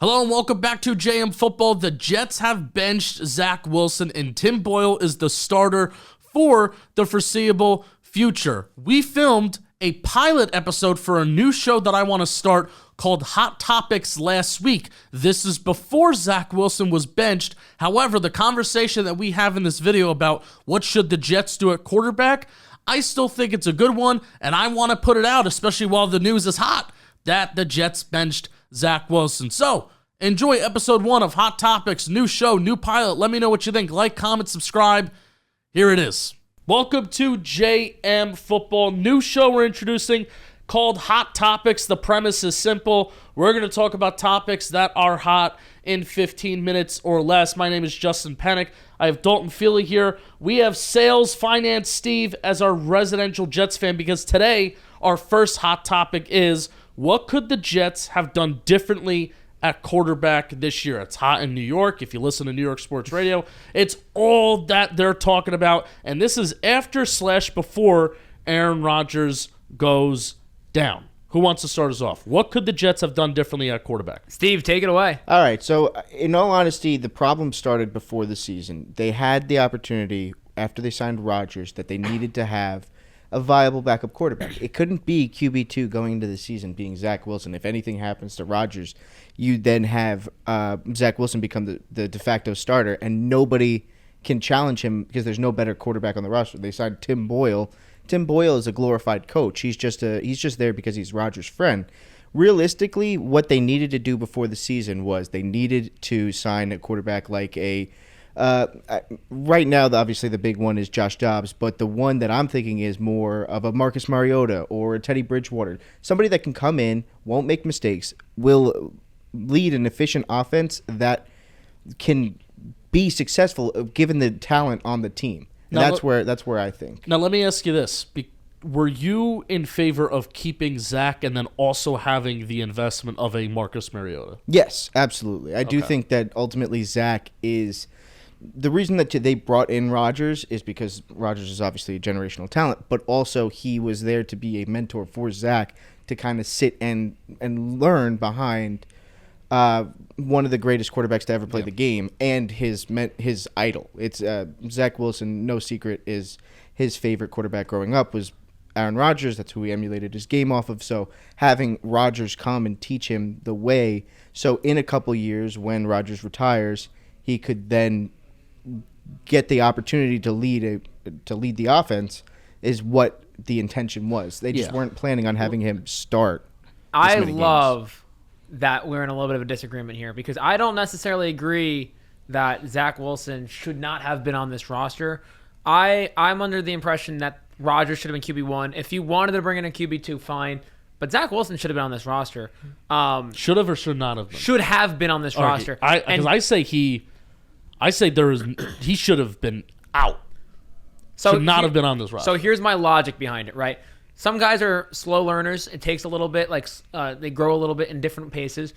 Hello and welcome back to JM Football. The Jets have benched Zach Wilson and Tim Boyle is the starter for the foreseeable future. We filmed a pilot episode for a new show that I want to start called Hot Topics last week. This is before Zach Wilson was benched. However, the conversation that we have in this video about what should the Jets do at quarterback, I still think it's a good one, and I want to put it out, especially while the news is hot, that the Jets benched Zach Wilson. So, enjoy episode 1 of Hot Topics, new show, new pilot. Let me know what you think. Like, comment, subscribe. Here it is. Welcome to JM Football, new show we're introducing called Hot Topics. The premise is simple. We're going to talk about topics that are hot in 15 minutes or less. My name is Justin Penik. I have Dalton Feely here. We have Sales Finance Steve as our residential Jets fan because today our first hot topic is what could the Jets have done differently at quarterback this year? It's hot in New York. If you listen to New York Sports Radio, it's all that they're talking about. And this is after/before Aaron Rodgers goes down. Who wants to start us off? What could the Jets have done differently at quarterback? Steve, take it away. All right. So, in all honesty, the problem started before the season. They had the opportunity after they signed Rodgers that they needed to have a viable backup quarterback. It couldn't be QB2 going into the season being Zach Wilson. If anything happens to Rodgers, you then have Zach Wilson become the de facto starter, and nobody can challenge him because there's no better quarterback on the roster. They signed Tim Boyle. Tim Boyle is a glorified coach. He's just there because he's Rodgers' friend. Realistically, what they needed to do before the season was they needed to sign a quarterback like a right now, obviously the big one is Josh Dobbs, but the one that I'm thinking is more of a Marcus Mariota or a Teddy Bridgewater, somebody that can come in, won't make mistakes, will lead an efficient offense that can be successful given the talent on the team. And that's where I think. Now, let me ask you this. Were you in favor of keeping Zach and then also having the investment of a Marcus Mariota? Yes, absolutely. I do think that ultimately Zach is – the reason that they brought in Rodgers is because Rodgers is obviously a generational talent, but also he was there to be a mentor for Zach to kind of sit and learn behind one of the greatest quarterbacks to ever play the game and his idol. It's Zach Wilson, no secret, is his favorite quarterback growing up was Aaron Rodgers. That's who he emulated his game off of. So having Rodgers come and teach him the way, so in a couple years when Rodgers retires, he could then get the opportunity to lead the offense is what the intention was. They just weren't planning on having him start. I love that we're in a little bit of a disagreement here because I don't necessarily agree that Zach Wilson should not have been on this roster. I'm under the impression that Rodgers should have been QB1. If you wanted to bring in a QB2, fine. But Zach Wilson should have been on this roster. Should have or should not have been? Should have been on this roster. I say he should have been out. Should not have been on this roster. So here's my logic behind it, right? Some guys are slow learners. It takes a little bit, they grow a little bit in different paces.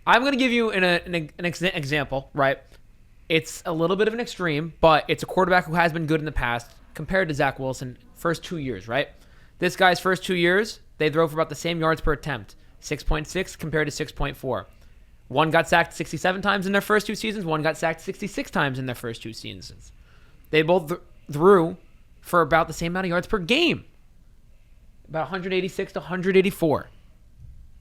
I'm going to give you an example, right? It's a little bit of an extreme, but it's a quarterback who has been good in the past compared to Zach Wilson first 2 years, right? This guy's first 2 years, they throw for about the same yards per attempt, 6.6 compared to 6.4. One got sacked 67 times in their first 2 seasons. One got sacked 66 times in their first 2 seasons. They both threw for about the same amount of yards per game, about 186 to 184.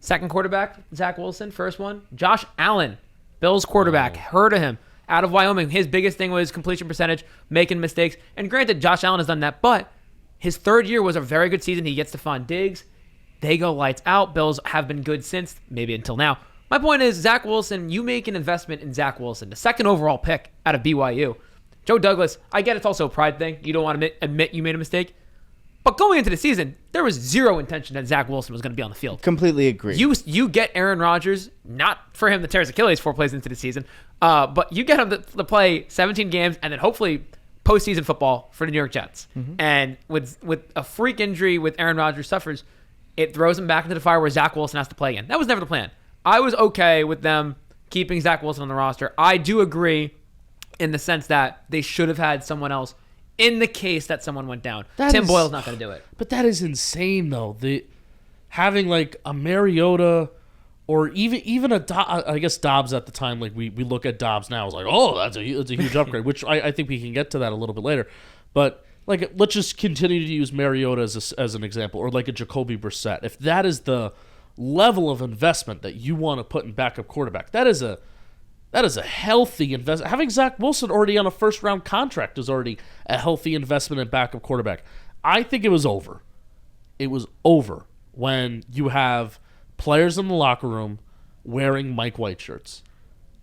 Second quarterback, Zach Wilson. First one, Josh Allen, Bills quarterback. Heard of him. Out of Wyoming. His biggest thing was completion percentage, making mistakes. And granted, Josh Allen has done that, but his third year was a very good season. He gets Stephon Diggs. They go lights out. Bills have been good since, maybe until now. My point is, Zach Wilson, you make an investment in Zach Wilson, the second overall pick out of BYU. Joe Douglas, I get it's also a pride thing. You don't want to admit you made a mistake. But going into the season, there was zero intention that Zach Wilson was going to be on the field. Completely agree. You get Aaron Rodgers, not for him to tear his Achilles 4 plays into the season, but you get him to play 17 games and then hopefully postseason football for the New York Jets. Mm-hmm. And with a freak injury with Aaron Rodgers suffers, it throws him back into the fire where Zach Wilson has to play again. That was never the plan. I was okay with them keeping Zach Wilson on the roster. I do agree in the sense that they should have had someone else in the case that someone went down. Tim Boyle's not going to do it. But that is insane, though. Having like a Mariota or even I guess Dobbs at the time, like we look at Dobbs now, it's like, oh, that's a huge upgrade, which I think we can get to that a little bit later. But like, let's just continue to use Mariota as an example, or like a Jacoby Brissett. If that is the level of investment that you want to put in backup quarterback, that is a healthy investment. Having Zach Wilson already on a first-round contract is already a healthy investment in backup quarterback. I think it was over. It was over when you have players in the locker room wearing Mike White shirts.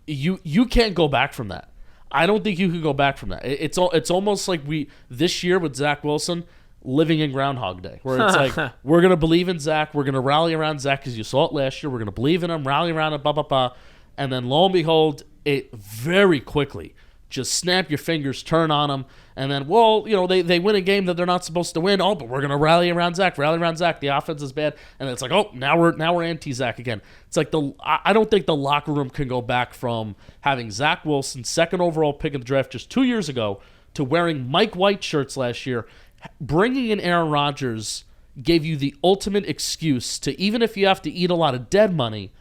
You can't go back from that. I don't think you can go back from that. It's almost like this year with Zach Wilson living in Groundhog Day, where it's like, we're going to believe in Zach. We're going to rally around Zach because you saw it last year. We're going to believe in him, rally around him, blah, blah, blah. And then lo and behold, it very quickly just snap your fingers, turn on them, and then, they win a game that they're not supposed to win. Oh, but we're going to rally around Zach. The offense is bad. And it's like, oh, now we're anti-Zach again. It's like I don't think the locker room can go back from having Zach Wilson, second overall pick in the draft just 2 years ago, to wearing Mike White shirts last year. Bringing in Aaron Rodgers gave you the ultimate excuse to, even if you have to eat a lot of dead money,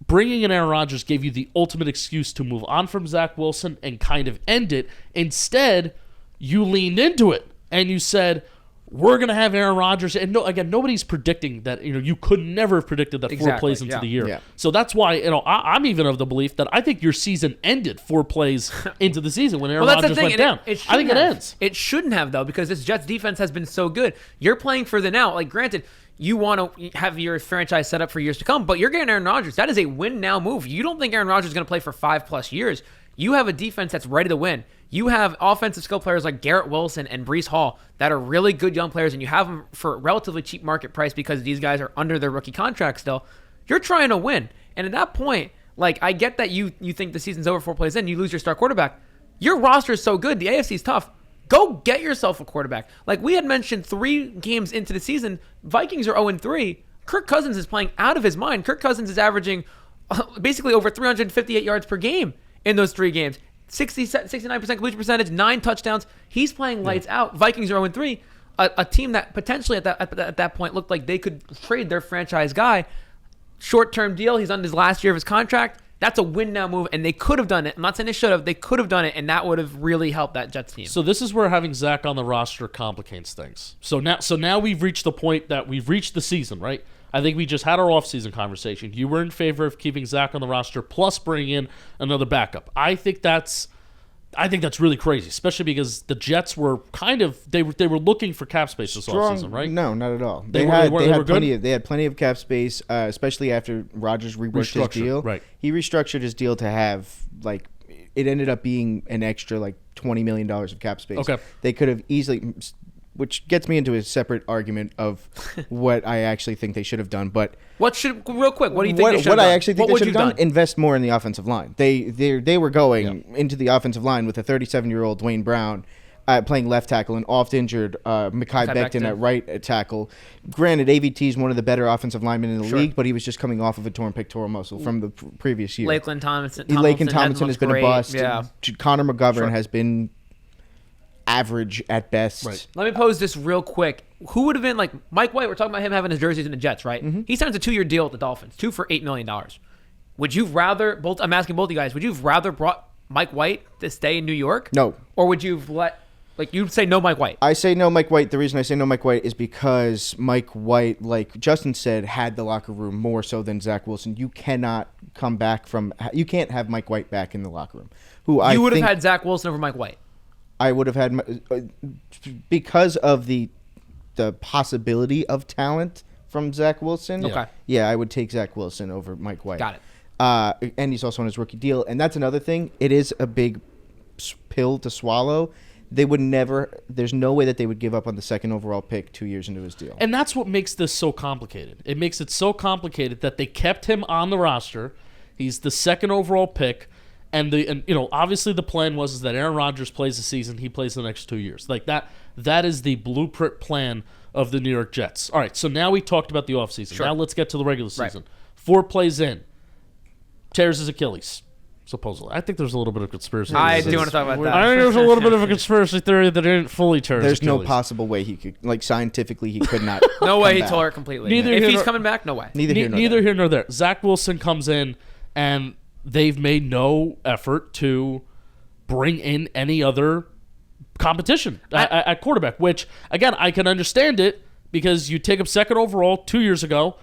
bringing in Aaron Rodgers gave you the ultimate excuse to move on from Zach Wilson and kind of end it. Instead, you leaned into it and you said, we're going to have Aaron Rodgers. And nobody's predicting that. You could never have predicted that 4 plays into the year. Yeah. So that's why I'm even of the belief that I think your season ended 4 plays into the season when Aaron Rodgers went down. I think it ends. It shouldn't have, though, because this Jets defense has been so good. You're playing for the now. Like, granted, you want to have your franchise set up for years to come, but you're getting Aaron Rodgers. That is a win-now move. You don't think Aaron Rodgers is going to play for 5+ years. You have a defense that's ready to win. You have offensive skill players like Garrett Wilson and Breece Hall that are really good young players, and you have them for a relatively cheap market price because these guys are under their rookie contract still. You're trying to win. And at that point, like, I get that you think the season's over 4 plays in, you lose your star quarterback. Your roster is so good. The AFC is tough. Go get yourself a quarterback. Like we had mentioned 3 games into the season, Vikings are 0-3. Kirk Cousins is playing out of his mind. Kirk Cousins is averaging basically over 358 yards per game in those 3 games. 69% completion percentage, 9 touchdowns. He's playing lights out. Vikings are 0-3. A team that potentially at that point looked like they could trade their franchise guy. Short-term deal. He's on his last year of his contract. That's a win-now move, and they could have done it. I'm not saying they should have. They could have done it, and that would have really helped that Jets team. So this is where having Zach on the roster complicates things. So now we've reached the point that we've reached the season, right? I think we just had our offseason conversation. You were in favor of keeping Zach on the roster plus bringing in another backup. I think that's really crazy, especially because the Jets were they were looking for cap space this offseason, right? No, not at all. They had plenty of cap space, especially after Rodgers reworked his deal. Right. He restructured his deal to have it ended up being an extra $20 million of cap space. Okay. They could have easily, which gets me into a separate argument of what I actually think they should have done. But real quick, what do you think they should have done? What I actually think they should have done? Invest more in the offensive line. They were going into the offensive line with a 37-year-old Dwayne Brown playing left tackle and oft-injured Mekhi Becton at right tackle. Granted, AVT is one of the better offensive linemen in the league, but he was just coming off of a torn pectoral muscle from the previous year. Lakeland Tomlinson has been a bust. Yeah. Connor McGovern has been average at best. Right. Let me pose this real quick. Who would have been Mike White? We're talking about him having his jerseys in the Jets, right? Mm-hmm. He signs a 2-year deal with the Dolphins, 2 for $8 million. Would you rather I'm asking both of you guys, would you have rather brought Mike White to stay in New York? No. Or would you have you'd say no Mike White? I say no Mike White. The reason I say no Mike White is because Mike White, like Justin said, had the locker room more so than Zach Wilson. You cannot you can't have Mike White back in the locker room. You would have had Zach Wilson over Mike White. I would have had, because of the possibility of talent from Zach Wilson. Okay. Yeah, I would take Zach Wilson over Mike White. Got it. And he's also on his rookie deal. And that's another thing. It is a big pill to swallow. They would never. There's no way that they would give up on the second overall pick 2 years into his deal. And that's what makes this so complicated. It makes it so complicated that they kept him on the roster. He's the second overall pick. And obviously the plan was that Aaron Rodgers plays the season, he plays the next 2 years. Like that is the blueprint plan of the New York Jets. All right, so now we talked about the offseason. Sure. Now let's get to the regular season. Right. 4 plays in, tears his Achilles. Supposedly. I think there's a little bit of conspiracy. I do want to talk about that. I think there's a little bit of a conspiracy theory that didn't fully tear his There's no Achilles. possible way he could, like scientifically, he could not. No way he come tore back. it completely. Neither If here he's nor- coming back, no way. Neither here nor there. Zach Wilson comes in, and they've made no effort to bring in any other competition at quarterback, which, again, I can understand it because you take him second overall 2 years ago.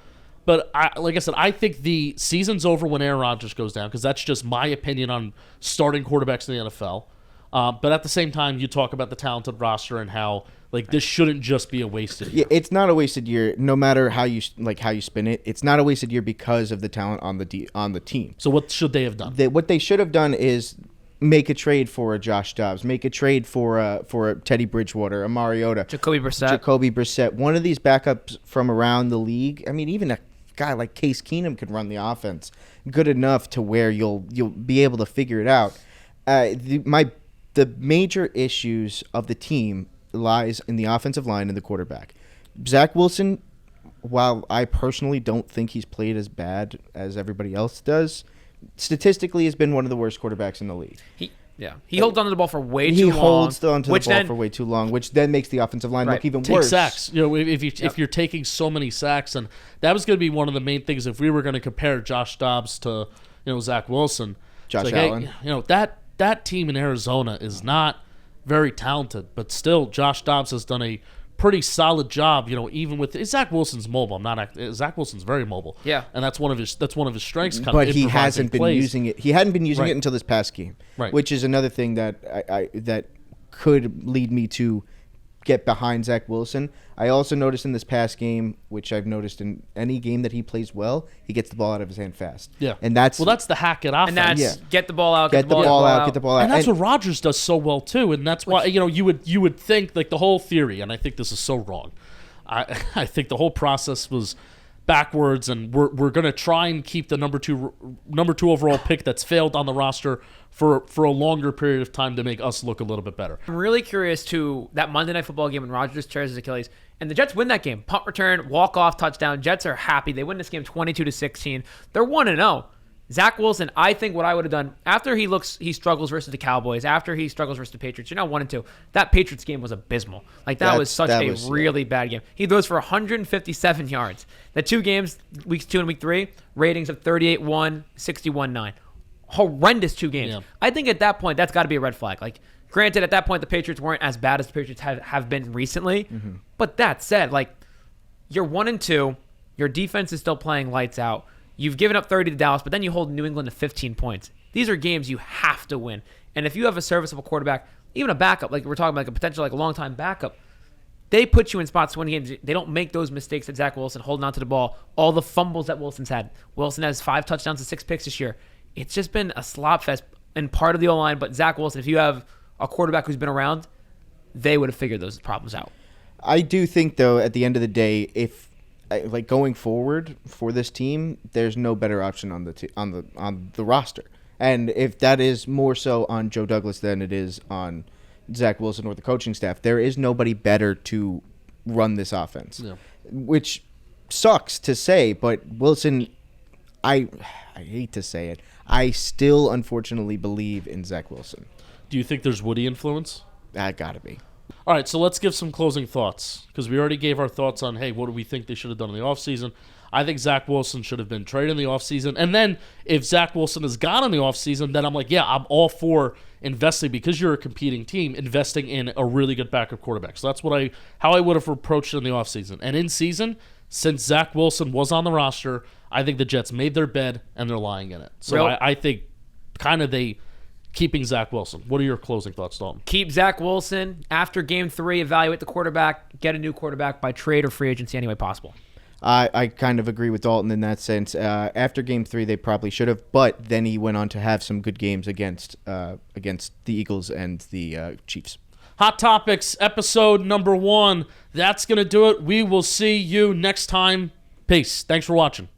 But like I said, I think the season's over when Aaron Rodgers goes down because that's just my opinion on starting quarterbacks in the NFL. But at the same time, you talk about the talented roster and how this shouldn't just be a wasted year. Yeah, it's not a wasted year, no matter how you spin it. It's not a wasted year because of the talent on the team. So what should they have done? What they should have done is make a trade for a Josh Dobbs, make a trade for a Teddy Bridgewater, a Mariota, Jacoby Brissett. One of these backups from around the league. I mean, even a guy like Case Keenum could run the offense good enough to where you'll be able to figure it out. The major issues of the team lies in the offensive line and the quarterback. Zach Wilson, while I personally don't think he's played as bad as everybody else does, statistically has been one of the worst quarterbacks in the league. He holds onto the ball for way too long. He holds onto the ball for way too long, which then makes the offensive line look even worse. Sacks. If you're taking so many sacks, and that was going to be one of the main things if we were going to compare Josh Dobbs to Zach Wilson. Josh Allen. Hey, that team in Arizona is not very talented, but still Josh Dobbs has done a pretty solid job. Even with Zach Wilson's mobile. Zach Wilson's very mobile. Yeah, and that's one of his strengths. But he hasn't been using it. He hadn't been using Right. it until this past game, Right. which is another thing that that could lead me to get behind Zach Wilson. I also noticed in this past game, which I've noticed in any game that he plays well, he gets the ball out of his hand fast. Yeah, and that's the Hackett offense. And that's get the ball out, get the ball out, get the ball out, and that's what Rodgers does so well too. And that's why you would think the whole theory, and I think this is so wrong. I think the whole process was backwards, and we're going to try and keep the number two overall pick that's failed on the roster for a longer period of time to make us look a little bit better. I'm really curious to that Monday Night Football game when Rodgers tears his Achilles, and the Jets win that game. Punt return, walk-off touchdown. Jets are happy. They win this game 22-16. They're 1-0. Zach Wilson, I think what I would have done after he struggles versus the Cowboys, after he struggles versus the Patriots, you're now 1-2. That Patriots game was abysmal. That was such a really bad game. He throws for 157 yards. The two games, weeks 2 and week 3, ratings of 38-1, 61-9. Horrendous two games. Yeah. I think at that point, that's got to be a red flag. Granted, at that point, the Patriots weren't as bad as the Patriots have been recently. Mm-hmm. But that said, you're 1-2. Your defense is still playing lights out. You've given up 30 to Dallas, but then you hold New England to 15 points. These are games you have to win. And if you have a serviceable quarterback, even a backup, like we're talking about a potential a long-time backup, they put you in spots to win games. They don't make those mistakes that Zach Wilson holding onto the ball. All the fumbles that Wilson's had. Wilson has 5 touchdowns and 6 picks this year. It's just been a slop fest and part of the O-line. But Zach Wilson, if you have a quarterback who's been around, they would have figured those problems out. I do think, though, at the end of the day, if going forward for this team, there's no better option on the roster, and if that is more so on Joe Douglas than it is on Zach Wilson or the coaching staff, there is nobody better to run this offense, which sucks to say, but Wilson, I hate to say it, I still unfortunately believe in Zach Wilson. Do you think there's Woody influence? That gotta be. All right, so let's give some closing thoughts because we already gave our thoughts on, hey, what do we think they should have done in the offseason? I think Zach Wilson should have been traded in the offseason. And then if Zach Wilson is gone in the offseason, then I'm like, yeah, I'm all for investing because you're a competing team, investing in a really good backup quarterback. So that's how I would have approached it in the offseason. And in season, since Zach Wilson was on the roster, I think the Jets made their bed and they're lying in it. So I think keeping Zach Wilson. What are your closing thoughts, Dalton? Keep Zach Wilson. After game 3, evaluate the quarterback. Get a new quarterback by trade or free agency any way possible. I kind of agree with Dalton in that sense. After game 3, they probably should have, but then he went on to have some good games against the Eagles and the Chiefs. Hot Topics, episode number 1. That's going to do it. We will see you next time. Peace. Thanks for watching.